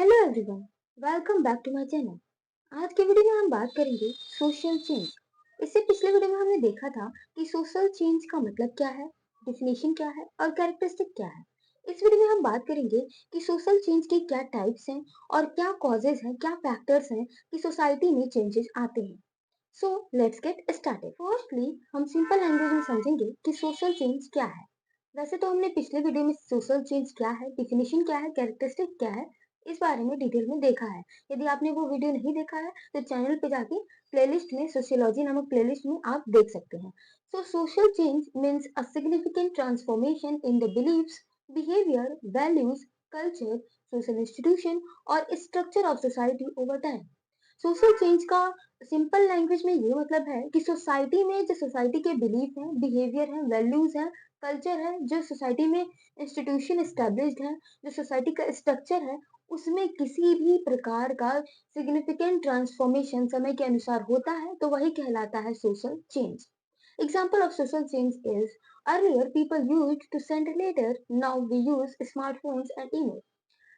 Hello everyone, welcome back to my channel. आज के video में हम बात करेंगे सोशल चेंज। इससे पिछले वीडियो में हमने देखा था कि सोशल चेंज का मतलब क्या है, डिफिनेशन क्या है और कैरेक्टरिस्टिक क्या है। इस वीडियो में हम बात करेंगे कि सोशल चेंज के क्या टाइप्स हैं और क्या कॉजेज हैं, क्या फैक्टर्स हैं कि सोसाइटी में चेंजेस आते हैं। So let's get started. Firstly हम सिंपल लैंग्वेज में समझेंगे कि सोशल चेंज क्या है। वैसे तो हमने पिछले वीडियो में सोशल चेंज क्या है, डिफिनेशन क्या है, कैरेक्टरिस्टिक क्या है, इस बारे में डिटेल में देखा है। यदि आपने वो वीडियो नहीं देखा है तो चैनल पे जाके प्लेलिस्ट में सोशियोलॉजी नामक प्लेलिस्ट में आप देख सकते हैं। So social change means a significant transformation in the beliefs, behaviour, values, culture, social institution और structure of society over time. Social change का सिंपल लैंग्वेज में ये मतलब है कि सोसाइटी में जो सोसाइटी के बिलीफ हैं, बिहेवियर हैं, वैल्यूज हैं, कल्चर है, जो सोसाइटी में इंस्टीट्यूशन एस्टेब्लिश्ड है, जो सोसाइटी का स्ट्रक्चर है, उसमें किसी भी प्रकार का सिग्निफिकेंट ट्रांसफॉर्मेशन समय के अनुसार होता है तो वही कहलाता है social change. Example of social change is earlier people used to send letter, now we use smartphones and email.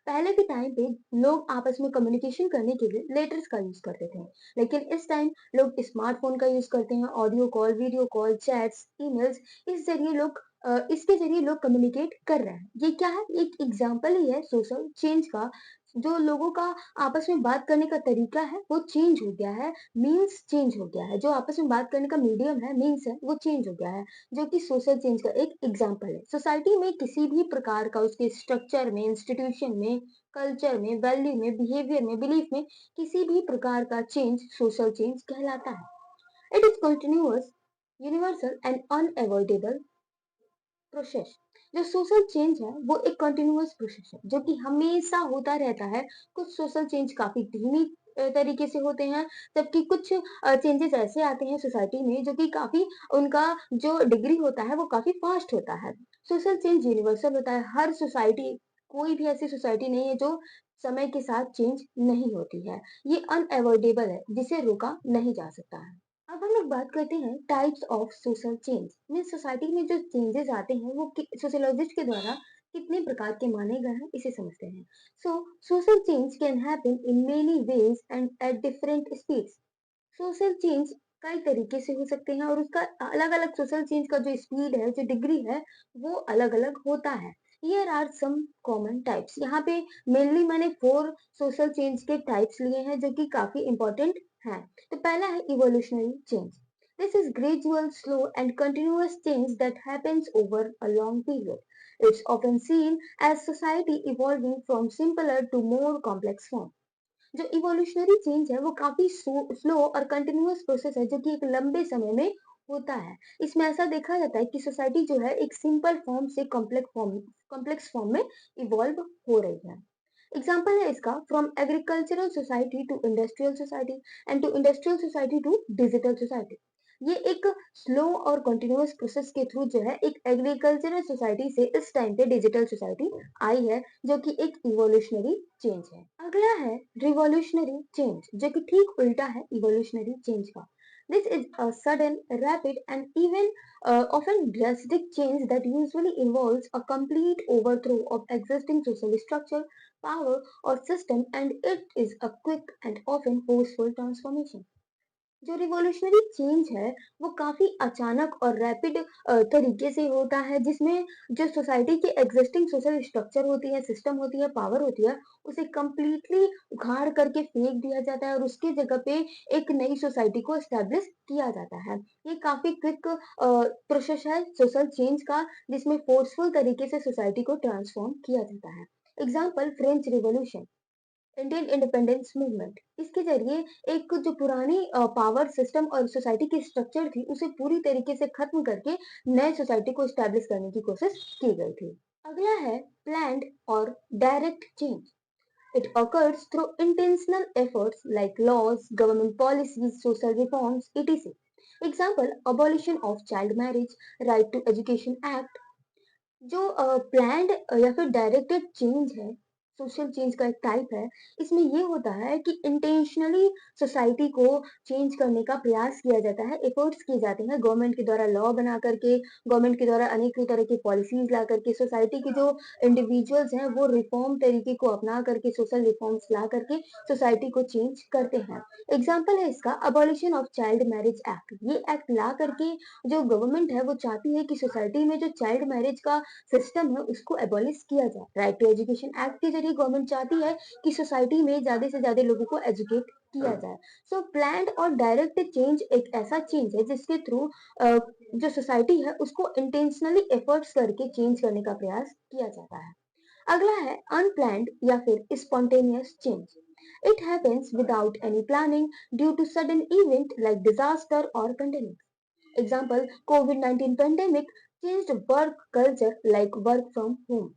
पहले के टाइम पे लोग आपस में कम्युनिकेशन करने के लिए लेटर्स का यूज करते थे, लेकिन इस टाइम लोग स्मार्टफोन का यूज करते हैं, audio call, video call, chats, emails, इस जरिए लोग इसके जरिए लोग कम्युनिकेट कर रहे हैं। ये क्या है? एक एग्जांपल ही है सोशल चेंज का। जो लोगों का आपस में बात करने का तरीका है वो चेंज हो गया है, मीन्स चेंज हो गया है। जो आपस में बात करने का मीडियम है, मीन्स है, वो चेंज हो गया है, जो कि सोशल चेंज का एक एग्जांपल है। सोसाइटी में किसी भी प्रकार का उसके स्ट्रक्चर में, इंस्टीट्यूशन में, कल्चर में, वैल्यू में, बिहेवियर में, बिलीफ में किसी भी प्रकार का चेंज सोशल चेंज कहलाता है। It is continuous, universal and unavoidable process. जो सोशल चेंज है वो एक कंटिन्यूअस प्रोसेस है जो कि हमेशा होता रहता है। कुछ सोशल चेंज काफी धीमी तरीके से होते हैं, जबकि कुछ चेंजेस ऐसे आते हैं सोसाइटी में जो कि काफी, उनका जो डिग्री होता है वो काफी फास्ट होता है। सोशल चेंज यूनिवर्सल होता है। हर सोसाइटी, कोई भी ऐसी सोसाइटी नहीं है जो समय के साथ चेंज नहीं होती है। ये अनअवॉइडेबल है, जिसे रोका नहीं जा सकता है। अब हम लोग बात करते हैं types of social change. Mean society में जो चेंजेस आते हैं वो सोशियोलॉजिस्ट के द्वारा कितने प्रकार के माने गए हैं, इसे समझते हैं। So social change can happen in many ways and at different speeds. Social change कई तरीके से हो सकते हैं और उसका अलग अलग सोशल चेंज का जो स्पीड है, जो डिग्री है, वो अलग अलग होता है। Here are some common types. यहाँ पे मेनली मैंने 4 सोशल चेंज के टाइप्स लिए हैं जो कि काफी इंपॉर्टेंट हैं। तो पहला है evolutionary change. This is gradual, slow and continuous change that happens over a long period. It's often seen as society evolving from simpler to more complex form. जो इवोल्यूशनरी चेंज है वो काफी स्लो और continuous process है जो कि एक लंबे समय में होता है। इसमें ऐसा देखा जाता है कि सोसाइटी जो है एक सिंपल फॉर्म से कॉम्प्लेक्स फॉर्म में इवॉल्व हो रही है। एग्जाम्पल है इसका, from agricultural society to industrial society and to industrial society to digital society. ये एक स्लो और कंटिन्यूअस प्रोसेस के थ्रू जो है एक एग्रीकल्चरल सोसाइटी से इस टाइम पे डिजिटल सोसाइटी आई है, जो कि एक इवोल्यूशनरी चेंज है। अगला है रिवॉल्यूशनरी चेंज, जो कि ठीक उल्टा है इवोल्यूशनरी चेंज का। This is a sudden, rapid and even often drastic change that usually involves a complete overthrow of existing social structure, power or system, and it is a quick and often forceful transformation. जो revolutionary change है वो काफी अचानक और rapid तरीके से होता है, जिसमें जो सोसाइटी की एग्जिस्टिंग सोशल स्ट्रक्चर होती है, सिस्टम होती है, पावर होती है, उसे कंप्लीटली उखाड़ करके फेंक दिया जाता है और उसकी जगह पे एक नई सोसाइटी को एस्टेब्लिश किया जाता है। ये काफी क्विक प्रोसेस है सोशल चेंज का, जिसमें फोर्सफुल तरीके से सोसाइटी को ट्रांसफॉर्म किया जाता है। Example, French revolution, Indian independence movement. इसके जरिए एक जो पुरानी पावर सिस्टम और सोसाइटी की स्ट्रक्चर थी उसे पूरी तरीके से खत्म करके नए सोसाइटी को स्टैब्लिश करने की कोशिश की गई थी। अगला है प्लान्ड और direct change. It occurs through intentional efforts like laws, government policies, social reforms, etc. Example, abolition of child marriage, right to education act। जो प्लान्ड या फिर डायरेक्टेड चेंज है सोशल चेंज का एक टाइप है। इसमें ये होता है कि इंटेंशनली सोसाइटी को चेंज करने का प्रयास किया जाता है, एफर्ट्स किए जाते हैं गवर्नमेंट के द्वारा लॉ बना करके, गवर्नमेंट के द्वारा अनेकों तरह की पॉलिसीज़ ला करके, सोसाइटी के जो इंडिविजुअल्स हैं वो रिफॉर्म तरीके को अपना करके, सोशल रिफॉर्म्स ला करके सोसाइटी को चेंज करते हैं। एग्ज़ाम्पल है इसका abolition of child marriage act. ये एक्ट ला करके जो गवर्नमेंट है वो चाहती है कि सोसाइटी में जो चाइल्ड मैरिज का सिस्टम है उसको एबॉलिश किया जाए। राइट टू एजुकेशन एक्ट के जरिए गवर्नमेंट चाहती है कि सोसाइटी में ज़्यादा से ज़्यादा लोगों को एजुकेट किया जाए। सो प्लान्ड और डायरेक्ट चेंज एक ऐसा चेंज है जिसके थ्रू जो सोसाइटी है उसको इंटेंशनली एफर्ट्स करके चेंज करने का प्रयास किया जाता है। अगला है अनप्लान्ड या फिर spontaneous change. It happens without any planning due to sudden event like disaster और pandemic. Example, COVID-19 pandemic changed work culture like work from home.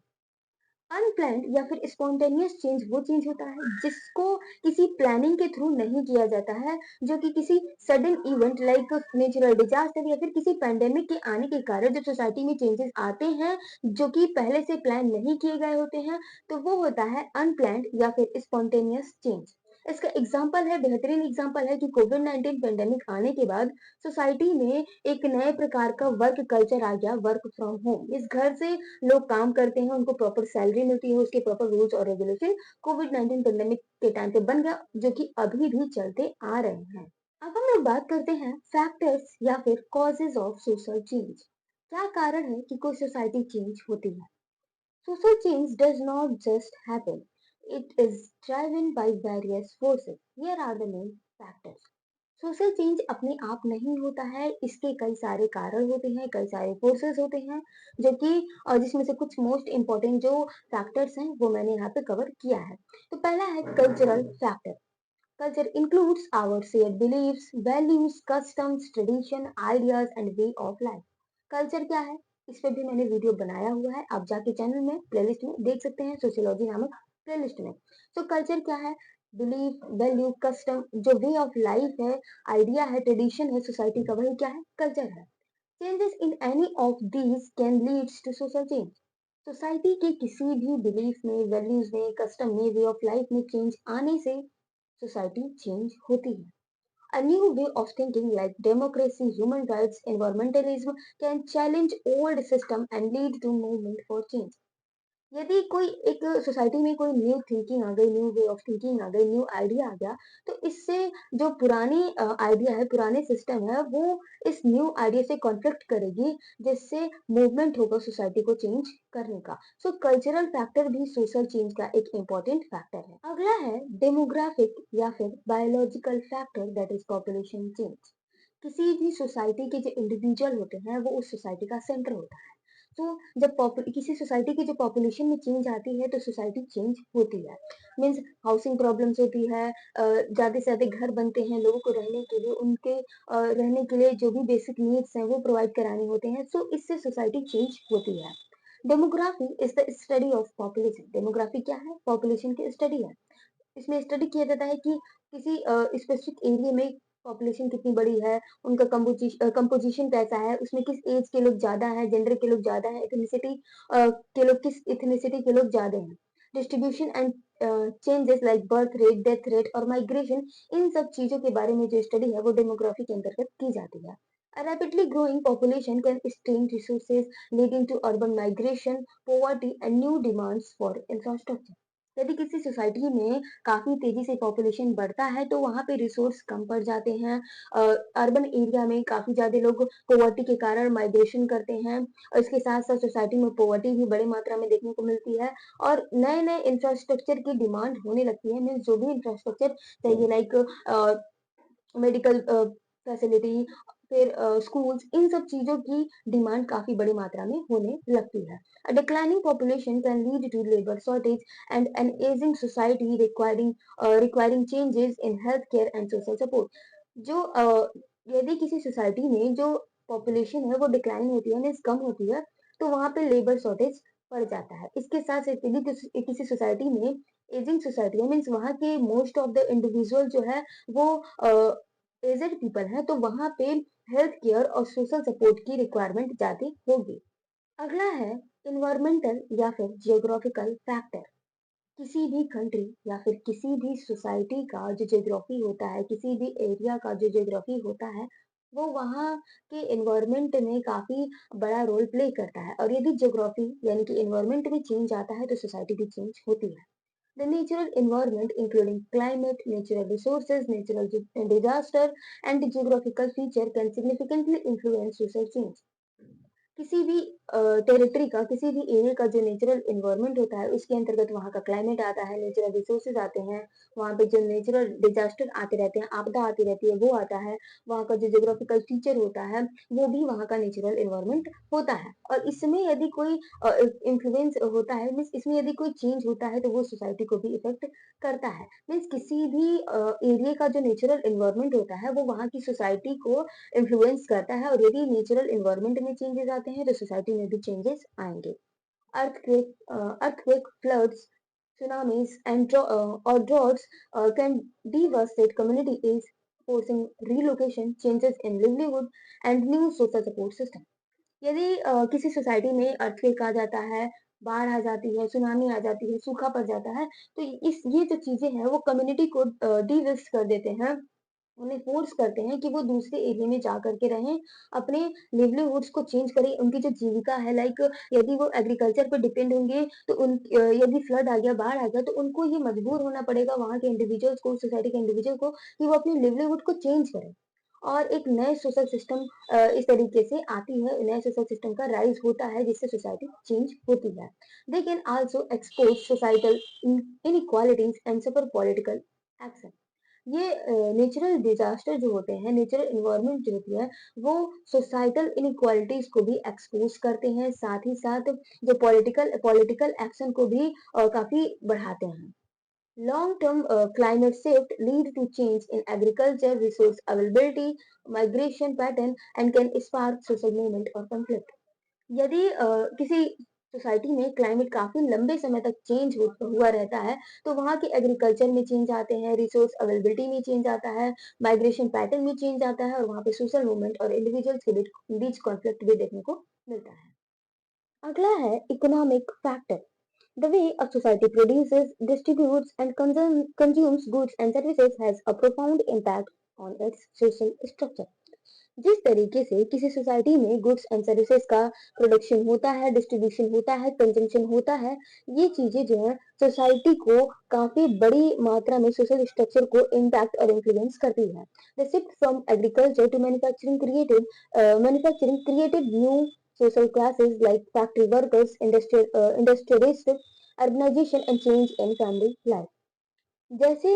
Unplanned या फिर स्पॉन्टेनियस चेंज वो चेंज होता है जिसको किसी प्लानिंग के थ्रू नहीं किया जाता है, जो कि किसी sudden event like natural disaster या फिर किसी पैंडेमिक के आने के कारण जब सोसाइटी में चेंजेस आते हैं जो कि पहले से प्लान नहीं किए गए होते हैं, तो वो होता है अनप्लान्ड या फिर स्पॉन्टेनियस चेंज। इसका एग्जाम्पल है, बेहतरीन एग्जाम्पल है कि कोविड-19 पेंडेमिक आने के बाद सोसाइटी में एक नए प्रकार का वर्क कल्चर आ गया, वर्क फ्रॉम होम। इस घर से लोग काम करते हैं, उनको प्रॉपर सैलरी मिलती है, उसके प्रॉपर रूल्स और रेगुलेशन कोविड-19 पेंडेमिक के टाइम पे बन गया, जो कि अभी भी चलते आ रहे हैं। अब हम लोग बात करते हैं फैक्टर्स या फिर कॉजेज ऑफ सोशल चेंज। क्या कारण है कि कोई सोसाइटी चेंज होती है? Social change does not just happen, it is driven by various forces. Here are the main factors. Social change अपने आप नहीं होता है, इसके कई सारे कारण होते हैं, कई सारे फोर्सेस होते हैं, जो कि जिसमें से कुछ मोस्ट इम्पोर्टेंट जो फैक्टर्स हैं वो मैंने यहाँ पे कवर किया है। तो पहला है cultural factor. Culture includes our shared beliefs, values, customs, tradition, ideas and way of life. Culture क्या है? इस पे भी मैंने वीडियो बनाया हुआ है, आप जाके चैनल में प्लेलिस्ट में देख सकते हैं, सोशियोलॉजी नामक प्लेलिस्ट में। तो कल्चर क्या है? बिलीफ, वैल्यू, कस्टम, जो वे ऑफ लाइफ है, आइडिया है, ट्रेडिशन है सोसाइटी का, वही क्या है? कल्चर है। Changes in any of these can leads to social change. Society के किसी भी बिलीफ में, वैल्यूज में, कस्टम में, वे ऑफ लाइफ में चेंज आने से सोसाइटी चेंज होती है। A new way of thinking like democracy, human rights, environmentalism can challenge old system and lead to movement for change. यदि कोई एक सोसाइटी में कोई न्यू थिंकिंग आ गई, न्यू वे ऑफ थिंकिंग आ गई, न्यू आइडिया आ गया, तो इससे जो पुरानी आइडिया है, पुराने सिस्टम है, वो इस न्यू आइडिया से कॉन्फ्लिक्ट करेगी, जिससे मूवमेंट होगा सोसाइटी को चेंज करने का। सो कल्चरल फैक्टर भी सोशल चेंज का एक इम्पोर्टेंट फैक्टर है। अगला है डेमोग्राफिक या फिर biological factor, that is population change. किसी भी सोसाइटी के जो इंडिविजुअल होते हैं वो उस सोसाइटी का सेंटर होता है। तो जब किसी सोसाइटी की जो पॉपुलेशन में चेंज आती है तो सोसाइटी चेंज होती है। मीन्स हाउसिंग प्रॉब्लम्स होती है, ज़्यादा से ज़्यादा घर बनते हैं लोगों को रहने के लिए, उनके रहने के लिए जो भी बेसिक नीड्स हैं वो प्रोवाइड कराने होते हैं, सो इससे सोसाइटी चेंज होती है। Demography is the study of population. Demography क्या है? पॉपुलेशन की स्टडी है। इसमें स्टडी किया जाता है कि किसी स्पेसिफिक एरिया में पॉपुलेशन कितनी बड़ी है, उनका कंपोजिशन कैसा है, उसमें किस एज के लोग ज़्यादा हैं, जेंडर के लोग ज़्यादा हैं, एथनिसिटी के लोग किस एथनिसिटी के लोग ज़्यादा हैं। Distribution and changes like birth rate, death rate और माइग्रेशन, इन सब चीज़ों के बारे में जो स्टडी है वो डेमोग्राफी के अंतर्गत की जाती है। A rapidly growing population can strain resources, leading to urban migration, poverty, and new demands for infrastructure. यदि किसी सोसाइटी में काफी तेजी से पॉपुलेशन बढ़ता है तो वहां पे रिसोर्स कम पड़ जाते हैं। अर्बन एरिया में काफी ज्यादा लोग पोवर्टी के कारण माइग्रेशन करते हैं, और इसके साथ साथ सोसाइटी में पोवर्टी भी बड़ी मात्रा में देखने को मिलती है, और नए नए इंफ्रास्ट्रक्चर की डिमांड होने लगती है। मीन्स जो भी इंफ्रास्ट्रक्चर चाहिए, लाइक मेडिकल फैसिलिटी, फिर स्कूल्स, इन सब चीजों की डिमांड काफी बड़ी मात्रा में होने लगती है। A declining population can lead to labor shortage and an aging society requiring changes in healthcare and social support. जो यदि किसी सोसाइटी में जो पॉपुलेशन है वो डिक्लाइन होती है, मीन्स कम होती है, तो वहां पे लेबर शॉर्टेज पड़ जाता है। इसके साथ साथ यदि किसी सोसाइटी में एजिंग सोसाइटी है, मीन्स वहां के मोस्ट ऑफ द इंडिविजुअल जो है वो एजेड पीपल है, तो वहां पे हेल्थ केयर और सोशल सपोर्ट की रिक्वायरमेंट ज्यादा होगी। अगला है इन्वायरमेंटल या फिर जियोग्राफिकल फैक्टर। किसी भी कंट्री या फिर किसी भी सोसाइटी का जो ज्योग्राफी होता है, किसी भी एरिया का जो ज्योग्राफी होता है, वो वहाँ के एनवायरनमेंट में काफ़ी बड़ा रोल प्ले करता है और यदि ज्योग्राफी यानी कि एनवायरनमेंट में चेंज आता है, तो सोसाइटी भी चेंज होती है। The natural environment, including climate, natural resources, natural disaster, and geographical feature, can significantly influence social change. किसी भी टेरिटरी का, किसी भी एरिया का जो नेचुरल एनवायरनमेंट होता है, उसके अंतर्गत वहाँ का क्लाइमेट आता है, नेचुरल रिसोर्सेज आते हैं, वहाँ पे जो नेचुरल डिजास्टर आते रहते हैं, आपदा आती रहती है, वो आता है, वहाँ का जो ज्योग्राफिकल फीचर होता है, वो भी वहाँ का नेचुरल एनवायरनमेंट होता है। और इसमें यदि कोई इन्फ्लुएंस होता है, मीन्स इसमें यदि कोई चेंज होता है, तो वो सोसाइटी को भी इफेक्ट करता है। मीन्स किसी भी एरिया का जो नेचुरल एनवायरनमेंट होता है, वो वहाँ की सोसाइटी को इन्फ्लुएंस करता है और यदि नेचुरल एनवायरनमेंट में चेंजेस आते हैं तो सोसाइटी में भी चेंजेस आएंगे। Earthquake, floods, tsunamis, and or droughts can devastate communities, forcing relocation, changes in livelihood, and new social support system. यदि किसी सोसाइटी में अर्थक्वेक आ जाता है, बाढ़ आ जाती है, सुनामी आ जाती है, सूखा पड़ जाता है, तो इस ये जो चीजें हैं वो कम्युनिटी को डिवेस्ट कर देते हैं, उन्हें फोर्स करते हैं कि वो दूसरे एरिया में जा करके रहें, अपने लिवलीहुड्स को चेंज करें, उनकी जो जीविका है लाइक यदि वो एग्रीकल्चर पे डिपेंड होंगे तो यदि फ्लड आ गया, बाढ़ आ गया तो उनको ये मजबूर होना पड़ेगा वहाँ के इंडिविजुअल्स को, सोसाइटी के इंडिविजुअल को कि वो अपनी लिवलीहुड को चेंज करें। और एक नए सोशल सिस्टम इस तरीके से आती है, नए सोशल सिस्टम का राइज होता है जिससे सोसाइटी चेंज होती है। They can also expose societal inequalities and suffer political action. ये नेचुरल डिजास्टर जो होते हैं, नेचुरल एनवायरनमेंट जो होती है, वो सोसाइटल इनइक्वालिटीज को भी एक्सपोज करते हैं, साथ ही साथ जो पॉलिटिकल एक्शन को भी काफी बढ़ाते हैं। Long term climate shift lead to change in agriculture, resource availability, migration pattern, and can spark social movement or conflict. यदि किसी सोसाइटी में क्लाइमेट काफी लंबे समय तक चेंज हुआ रहता है, तो वहाँ के एग्रीकल्चर में चेंज आते हैं, रिसोर्स अवेलेबिलिटी में चेंज आता है, माइग्रेशन पैटर्न में चेंज आता है और वहाँ पे सोशल मूवमेंट और इंडिविजुअल्स के बीच बीच कॉन्फ्लिक्ट भी देखने को मिलता है। अगला है economic factor. The way a society produces, distributes, and consumes goods and services has a profound impact on its social structure. जिस तरीके से किसी सोसाइटी में गुड्स एंड सर्विसेज का प्रोडक्शन होता है, डिस्ट्रीब्यूशन होता है, कंजम्पशन होता है, ये चीजें जो है सोसाइटी को काफी बड़ी मात्रा में सोशल स्ट्रक्चर को इम्पैक्ट और इन्फ्लुएंस करती है। The shift from agriculture to manufacturing created new social classes like factory workers, industrialists, urbanization and change in family life. जैसे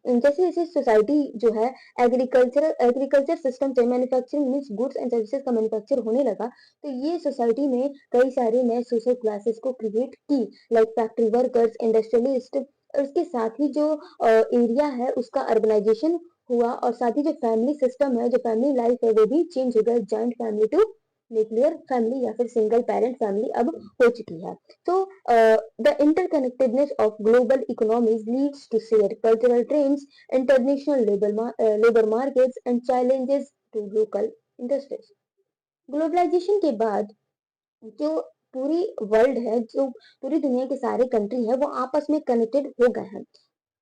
जैसे जैसे सोसाइटी जो है एग्रीकल्चर सिस्टम से manufacturing means goods and services का मैन्युफैक्चर होने लगा, तो ये सोसाइटी में कई सारे नए सोशल क्लासेस को क्रिएट की, लाइक फैक्ट्री वर्कर्स, इंडस्ट्रियलिस्ट, और उसके साथ ही जो एरिया है उसका अर्बनाइजेशन हुआ और साथ ही जो फैमिली सिस्टम है, जो फैमिली लाइफ है वो भी चेंज हो गया, joint family to nuclear family या फिर सिंगल पेरेंट फैमिली अब हो चुकी है। तो the interconnectedness of global economies leads to shared cultural trends, international labor markets, and challenges to local industries. Globalisation के बाद जो पूरी वर्ल्ड है, जो पूरी दुनिया के सारे कंट्री है, वो आपस में कनेक्टेड हो गए हैं।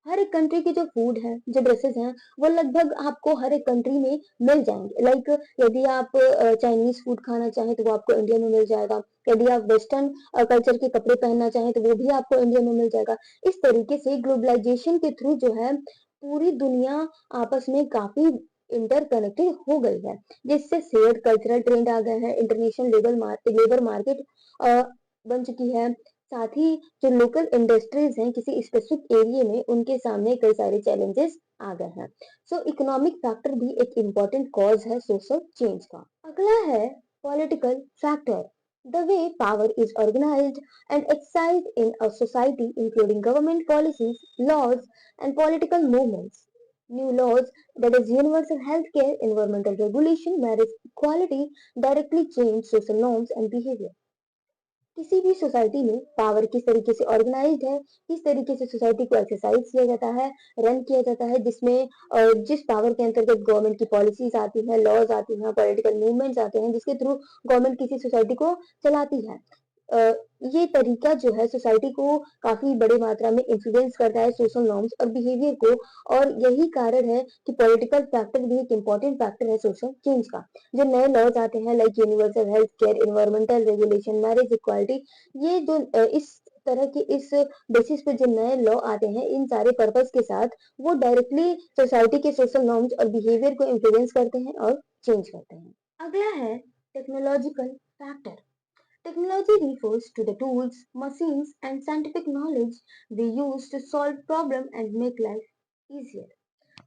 हर एक कंट्री के जो फूड है, जो ड्रेसेस हैं, वो लगभग आपको हर एक कंट्री में मिल जाएंगे। लाइक यदि आप चाइनीज फूड खाना चाहें तो वो आपको इंडिया में मिल जाएगा, यदि आप वेस्टर्न कल्चर के कपड़े पहनना चाहें तो वो भी आपको इंडिया में मिल जाएगा। इस तरीके से ग्लोबलाइजेशन के थ्रू जो है पूरी दुनिया आपस में काफी इंटरकनेक्टेड हो गई है, जिससे शेयर्ड कल्चरल ट्रेंड आ गए हैं, इंटरनेशनल लेबर मार्केट बन चुकी है। साथ ही जो लोकल इंडस्ट्रीज हैं किसी स्पेसिफिक एरिया में, उनके सामने कई सारे चैलेंजेस आ गए हैं। सो इकोनॉमिक फैक्टर भी एक इम्पोर्टेंट कॉज है सोशल चेंज का। अगला है political factor. The way power is organized and exercised in a society, including government policies, laws, and political movements. New laws, that is universal healthcare, environmental regulation, marriage equality, directly change social norms and behavior. किसी भी society में power किस तरीके से organised है, किस तरीके से सोसाइटी को एक्सरसाइज किया जाता है, रन किया जाता है, जिसमें जिस पावर के अंतर्गत गवर्नमेंट की पॉलिसीज आती हैं, लॉज आती हैं, पॉलिटिकल मूवमेंट्स आते हैं, जिसके थ्रू गवर्नमेंट किसी सोसाइटी को चलाती है। अ, ये तरीका जो है सोसाइटी को काफ़ी बड़ी मात्रा में इन्फ्लुएंस करता है सोशल नॉर्म्स और बिहेवियर को और यही कारण है कि पॉलिटिकल फैक्टर भी एक इम्पोर्टेंट फैक्टर है सोशल चेंज का। जो नए लॉज आते हैं like universal health care, environmental regulation, marriage equality, ये जो इस तरह के इस बेसिस पे जो नए लॉ आते हैं इन सारे पर्पस के साथ वो डायरेक्टली सोसाइटी के सोशल नॉर्म्स और बिहेवियर को इन्फ्लुएंस करते हैं और चेंज करते हैं। अगला है technological factor. Technology refers to the tools, machines, and scientific knowledge we use to solve problems and make life easier.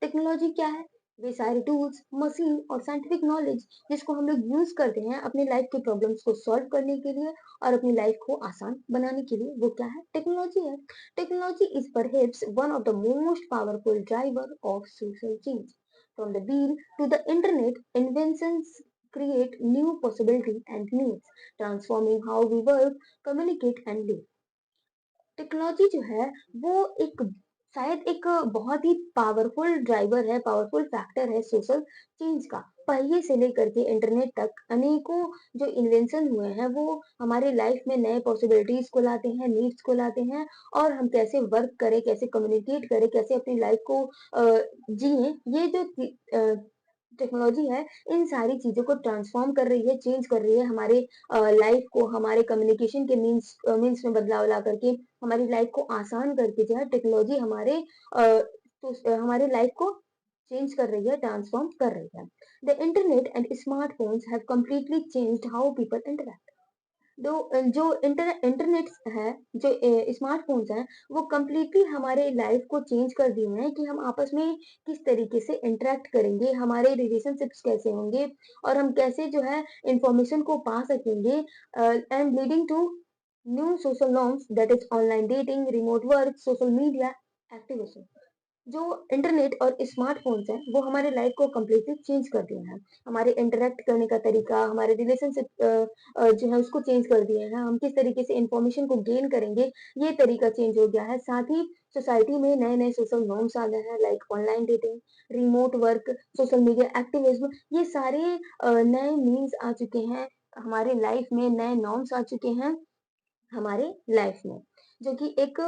Technology क्या है? वे सारे टूल्स, मशीन और साइंटिफिक नॉलेज जिसको हम लोग यूज करते हैं अपनी लाइफ के प्रॉब्लम्स को सॉल्व करने के लिए और अपनी लाइफ को आसान बनाने के लिए, वो क्या है? टेक्नोलॉजी है। Technology is perhaps one of the most powerful driver of social change. From the wheel to the internet, inventions create new possibility and needs, transforming how we work, communicate and live. Technology जो है वो एक शायद एक बहुत ही powerful driver है, powerful factor है social change का। पहिए से लेकर के इंटरनेट तक अनेकों जो इन्वेंशन हुए हैं वो हमारे लाइफ में नए पॉसिबिलिटीज को लाते हैं, नीड्स को लाते हैं और हम कैसे वर्क करें, कैसे कम्युनिकेट करें, कैसे अपनी लाइफ को जिए, ये जो टेक्नोलॉजी है इन सारी चीजों को ट्रांसफॉर्म कर रही है, चेंज कर रही है हमारे लाइफ को, हमारे कम्युनिकेशन के मीन्स में बदलाव ला करके हमारी लाइफ को आसान करके जो है टेक्नोलॉजी हमारे लाइफ को चेंज कर रही है, ट्रांसफॉर्म कर रही है। The internet and smartphones have completely changed how people interact. जो इंटरनेट है, जो स्मार्टफोन्स हैं, वो कंप्लीटली हमारे लाइफ को चेंज कर दिए हैं कि हम आपस में किस तरीके से इंटरैक्ट करेंगे, हमारे रिलेशनशिप्स कैसे होंगे और हम कैसे जो है इंफॉर्मेशन को पा सकेंगे and leading to new social norms that is online dating, remote work, social media activism. जो इंटरनेट और स्मार्टफ़ोन्स हैं, वो हमारे लाइफ को कंप्लीटली चेंज कर दिए हैं। हमारे इंटरैक्ट करने का तरीका, हमारे रिलेशनशिप जो है उसको चेंज कर दिए हैं। हम किस तरीके से इन्फॉर्मेशन को गेन करेंगे, ये तरीका चेंज हो गया है। साथ ही सोसाइटी में नए-नए सोशल नॉर्म्स आ गए हैं like online dating, remote work, social media activism, ये सारे नए मीन्स आ चुके हैं हमारे लाइफ में, नए नॉर्म्स आ चुके हैं हमारे लाइफ में, जो कि एक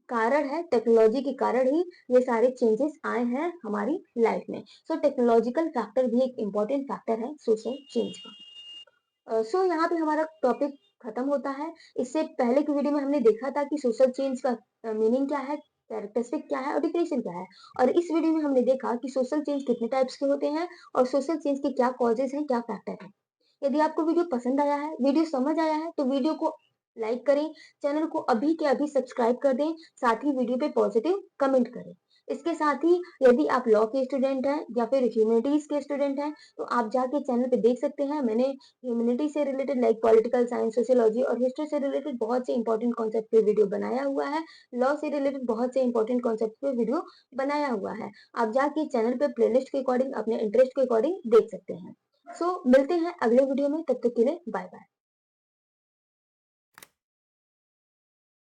कारण है, टेक्नोलॉजी के कारण ही ये सारे चेंजेस आए हैं हमारी लाइफ में। सो टेक्नोलॉजिकल फैक्टर भी एक इम्पोर्टेंट फैक्टर है सोशल चेंज का। सो यहाँ पे हमारा टॉपिक खत्म होता है। इससे पहले की वीडियो में हमने देखा था कि सोशल चेंज का मीनिंग क्या है, कैरेक्टरिस्टिक क्या है और डिफिनेशन क्या है। और इस वीडियो में हमने देखा कि सोशल चेंज कितने टाइप्स के होते हैं और सोशल चेंज के क्या कॉजेस हैं, क्या फैक्टर है। यदि आपको वीडियो पसंद आया है, वीडियो समझ आया है, तो वीडियो को लाइक करें, चैनल को अभी के अभी सब्सक्राइब कर दें, साथ ही वीडियो पे पॉजिटिव कमेंट करें। इसके साथ ही यदि आप लॉ के स्टूडेंट हैं या फिर ह्यूमैनिटीज के स्टूडेंट हैं, तो आप जाके चैनल पे देख सकते हैं। मैंने ह्यूमैनिटी से related like political science, sociology और हिस्ट्री से रिलेटेड बहुत से इंपॉर्टेंट कॉन्सेप्ट पे वीडियो बनाया हुआ है। लॉ से रिलेटेड बहुत से इंपॉर्टेंट कॉन्सेप्ट पे वीडियो बनाया हुआ है। आप जाके चैनल पे प्लेलिस्ट के अकॉर्डिंग, अपने इंटरेस्ट के अकॉर्डिंग देख सकते हैं। सो मिलते हैं अगले वीडियो में, तब तक के लिए बाय बाय।